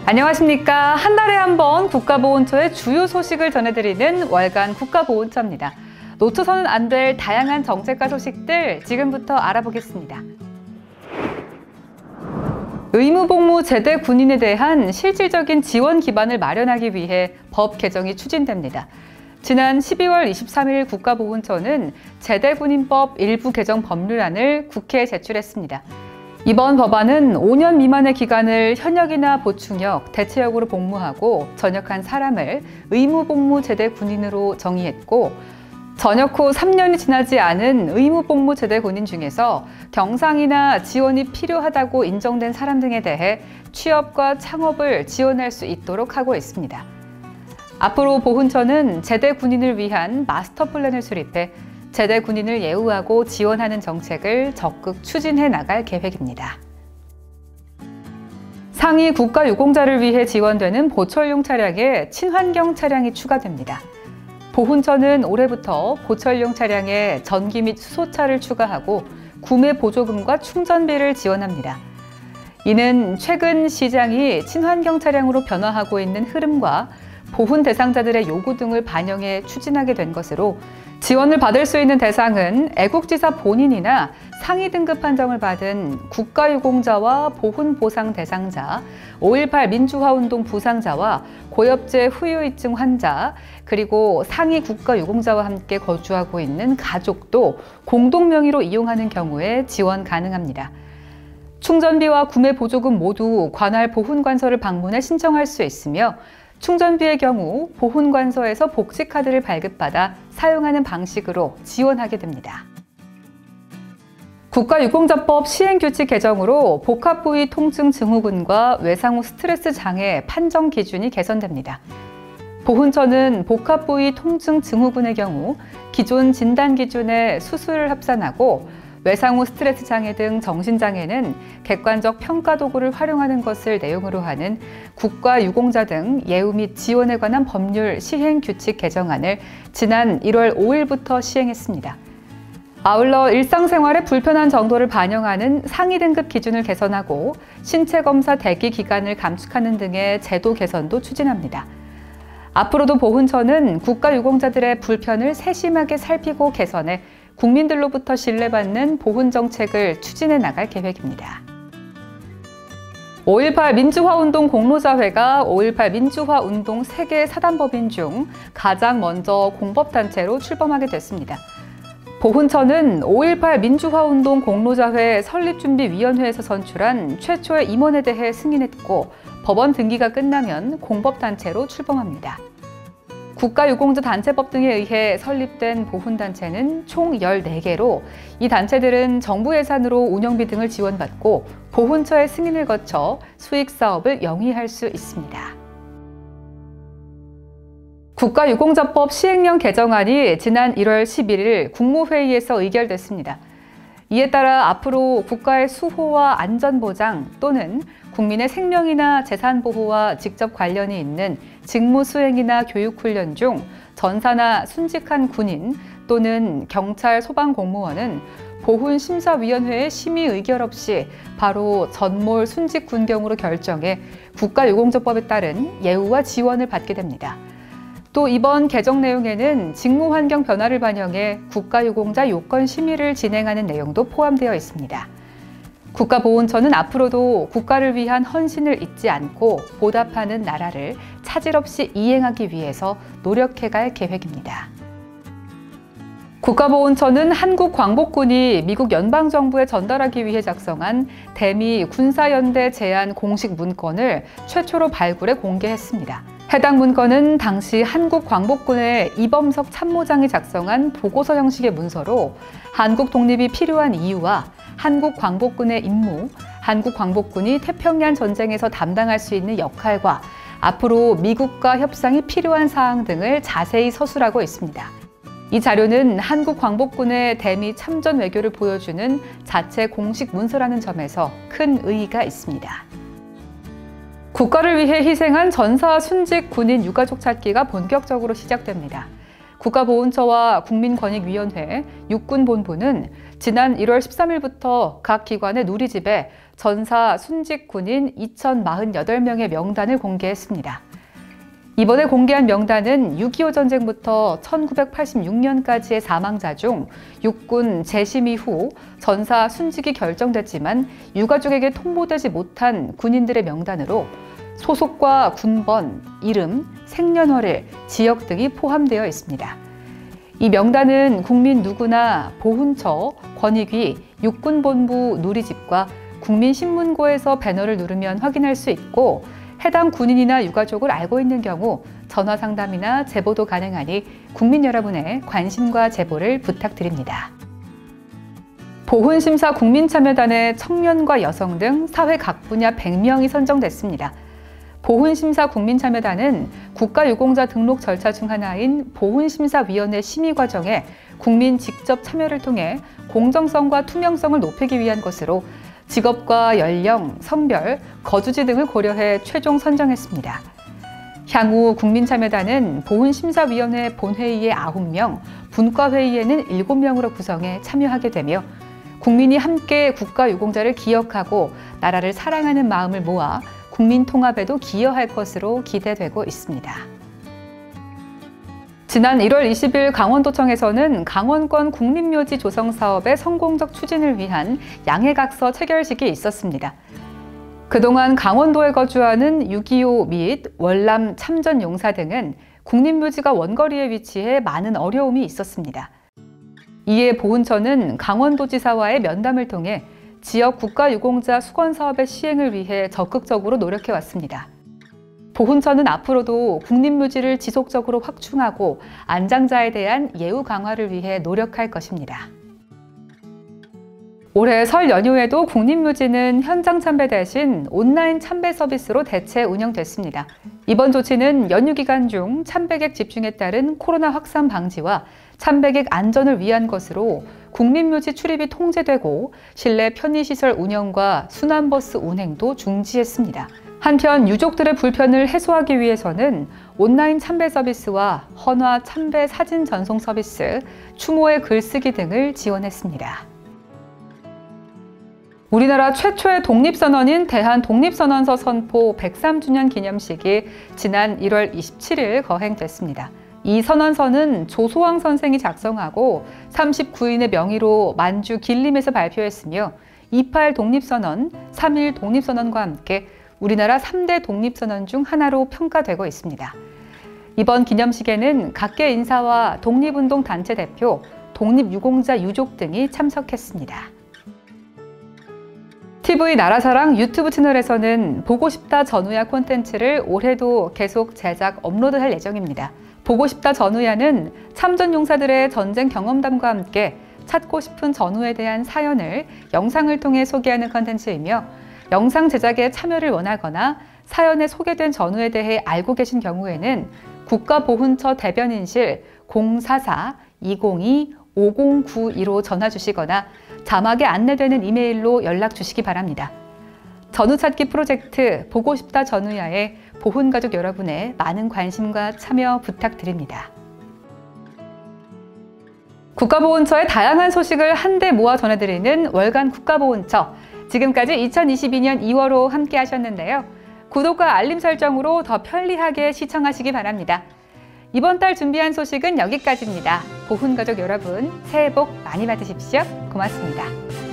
안녕하십니까. 한 달에 한 번 국가보훈처의 주요 소식을 전해드리는 월간 국가보훈처입니다. 놓쳐서는 안 될 다양한 정책과 소식들 지금부터 알아보겠습니다. 의무복무 제대 군인에 대한 실질적인 지원 기반을 마련하기 위해 법 개정이 추진됩니다. 지난 12월 23일 국가보훈처는 제대군인법 일부 개정 법률안을 국회에 제출했습니다. 이번 법안은 5년 미만의 기간을 현역이나 보충역, 대체역으로 복무하고 전역한 사람을 의무복무 제대 군인으로 정의했고, 전역 후 3년이 지나지 않은 의무복무 제대 군인 중에서 경상이나 지원이 필요하다고 인정된 사람 등에 대해 취업과 창업을 지원할 수 있도록 하고 있습니다. 앞으로 보훈처는 제대 군인을 위한 마스터 플랜을 수립해 제대 군인을 예우하고 지원하는 정책을 적극 추진해 나갈 계획입니다. 상위 국가유공자를 위해 지원되는 보철용 차량에 친환경 차량이 추가됩니다. 보훈처는 올해부터 보철용 차량에 전기 및 수소차를 추가하고 구매 보조금과 충전비를 지원합니다. 이는 최근 시장이 친환경 차량으로 변화하고 있는 흐름과 보훈 대상자들의 요구 등을 반영해 추진하게 된 것으로, 지원을 받을 수 있는 대상은 애국지사 본인이나 상위 등급 판정을 받은 국가유공자와 보훈보상 대상자, 5.18 민주화운동 부상자와 고엽제 후유증 환자, 그리고 상위 국가유공자와 함께 거주하고 있는 가족도 공동 명의로 이용하는 경우에 지원 가능합니다. 충전비와 구매 보조금 모두 관할 보훈관서를 방문해 신청할 수 있으며, 충전비의 경우 보훈관서에서 복지카드를 발급받아 사용하는 방식으로 지원하게 됩니다. 국가유공자법 시행규칙 개정으로 복합부위 통증 증후군과 외상 후 스트레스 장애 판정 기준이 개선됩니다. 보훈처는 복합부위 통증 증후군의 경우 기존 진단 기준에 수술을 합산하고, 외상 후 스트레스 장애 등 정신장애는 객관적 평가 도구를 활용하는 것을 내용으로 하는 국가유공자 등 예우 및 지원에 관한 법률 시행규칙 개정안을 지난 1월 5일부터 시행했습니다. 아울러 일상생활의 불편한 정도를 반영하는 상위 등급 기준을 개선하고 신체검사 대기 기간을 감축하는 등의 제도 개선도 추진합니다. 앞으로도 보훈처는 국가유공자들의 불편을 세심하게 살피고 개선해 국민들로부터 신뢰받는 보훈 정책을 추진해 나갈 계획입니다. 5.18 민주화운동 공로자회가 5.18 민주화운동 세계 사단법인 중 가장 먼저 공법단체로 출범하게 됐습니다. 보훈처는 5.18 민주화운동 공로자회 설립준비위원회에서 선출한 최초의 임원에 대해 승인했고, 법원 등기가 끝나면 공법단체로 출범합니다. 국가유공자 단체법 등에 의해 설립된 보훈단체는 총 14개로, 이 단체들은 정부 예산으로 운영비 등을 지원받고 보훈처의 승인을 거쳐 수익사업을 영위할 수 있습니다. 국가유공자법 시행령 개정안이 지난 1월 11일 국무회의에서 의결됐습니다. 이에 따라 앞으로 국가의 수호와 안전보장 또는 국민의 생명이나 재산 보호와 직접 관련이 있는 직무 수행이나 교육훈련 중 전사나 순직한 군인 또는 경찰 소방공무원은 보훈심사위원회의 심의 의결 없이 바로 전몰 순직 군경으로 결정해 국가유공자법에 따른 예우와 지원을 받게 됩니다. 또 이번 개정 내용에는 직무 환경 변화를 반영해 국가유공자 요건 심의를 진행하는 내용도 포함되어 있습니다. 국가보훈처는 앞으로도 국가를 위한 헌신을 잊지 않고 보답하는 나라를 차질 없이 이행하기 위해서 노력해갈 계획입니다. 국가보훈처는 한국광복군이 미국 연방정부에 전달하기 위해 작성한 대미 군사연대 제안 공식 문건을 최초로 발굴해 공개했습니다. 해당 문건은 당시 한국광복군의 이범석 참모장이 작성한 보고서 형식의 문서로 한국 독립이 필요한 이유와 한국광복군의 임무, 한국광복군이 태평양 전쟁에서 담당할 수 있는 역할과 앞으로 미국과 협상이 필요한 사항 등을 자세히 서술하고 있습니다. 이 자료는 한국광복군의 대미 참전 외교를 보여주는 자체 공식 문서라는 점에서 큰 의의가 있습니다. 국가를 위해 희생한 전사 순직 군인 유가족 찾기가 본격적으로 시작됩니다. 국가보훈처와 국민권익위원회, 육군본부는 지난 1월 13일부터 각 기관의 누리집에 전사 순직 군인 2,048명의 명단을 공개했습니다. 이번에 공개한 명단은 6.25 전쟁부터 1986년까지의 사망자 중 육군 재심 이후 전사 순직이 결정됐지만 유가족에게 통보되지 못한 군인들의 명단으로 소속과 군번, 이름, 생년월일, 지역 등이 포함되어 있습니다. 이 명단은 국민 누구나 보훈처, 권익위, 육군본부 누리집과 국민신문고에서 배너를 누르면 확인할 수 있고 해당 군인이나 유가족을 알고 있는 경우 전화 상담이나 제보도 가능하니 국민 여러분의 관심과 제보를 부탁드립니다. 보훈심사 국민참여단의 청년과 여성 등 사회 각 분야 100명이 선정됐습니다. 보훈심사 국민참여단은 국가유공자 등록 절차 중 하나인 보훈심사위원회 심의 과정에 국민 직접 참여를 통해 공정성과 투명성을 높이기 위한 것으로 직업과 연령, 성별, 거주지 등을 고려해 최종 선정했습니다. 향후 국민참여단은 보훈심사위원회 본회의에 9명, 분과회의에는 7명으로 구성해 참여하게 되며 국민이 함께 국가유공자를 기억하고 나라를 사랑하는 마음을 모아 국민 통합에도 기여할 것으로 기대되고 있습니다. 지난 1월 20일 강원도청에서는 강원권 국립묘지 조성 사업의 성공적 추진을 위한 양해각서 체결식이 있었습니다. 그동안 강원도에 거주하는 6.25 및 월남 참전 용사 등은 국립묘지가 원거리에 위치해 많은 어려움이 있었습니다. 이에 보훈처는 강원도지사와의 면담을 통해 지역 국가유공자 수건 사업의 시행을 위해 적극적으로 노력해왔습니다. 보훈처는 앞으로도 국립묘지를 지속적으로 확충하고 안장자에 대한 예우 강화를 위해 노력할 것입니다. 올해 설 연휴에도 국립묘지는 현장 참배 대신 온라인 참배 서비스로 대체 운영됐습니다. 이번 조치는 연휴 기간 중 참배객 집중에 따른 코로나 확산 방지와 참배객 안전을 위한 것으로 국립묘지 출입이 통제되고 실내 편의시설 운영과 순환버스 운행도 중지했습니다. 한편 유족들의 불편을 해소하기 위해서는 온라인 참배 서비스와 헌화 참배 사진 전송 서비스, 추모의 글쓰기 등을 지원했습니다. 우리나라 최초의 독립선언인 대한독립선언서 선포 103주년 기념식이 지난 1월 27일 거행됐습니다. 이 선언서는 조소왕 선생이 작성하고 39인의 명의로 만주 길림에서 발표했으며 28 독립선언, 3.1 독립선언과 함께 우리나라 3대 독립선언 중 하나로 평가되고 있습니다. 이번 기념식에는 각계 인사와 독립운동 단체 대표, 독립유공자 유족 등이 참석했습니다. TV 나라사랑 유튜브 채널에서는 보고 싶다 전우야 콘텐츠를 올해도 계속 제작 업로드할 예정입니다. 보고 싶다 전우야는 참전 용사들의 전쟁 경험담과 함께 찾고 싶은 전우에 대한 사연을 영상을 통해 소개하는 콘텐츠이며 영상 제작에 참여를 원하거나 사연에 소개된 전우에 대해 알고 계신 경우에는 국가보훈처 대변인실 044-202-5092로 전화 주시거나 자막에 안내되는 이메일로 연락 주시기 바랍니다. 전우 찾기 프로젝트 보고 싶다 전우야에 보훈가족 여러분의 많은 관심과 참여 부탁드립니다. 국가보훈처의 다양한 소식을 한데 모아 전해드리는 월간 국가보훈처. 지금까지 2022년 2월호 함께 하셨는데요. 구독과 알림 설정으로 더 편리하게 시청하시기 바랍니다. 이번 달 준비한 소식은 여기까지입니다. 보훈가족 여러분, 새해 복 많이 받으십시오. 고맙습니다.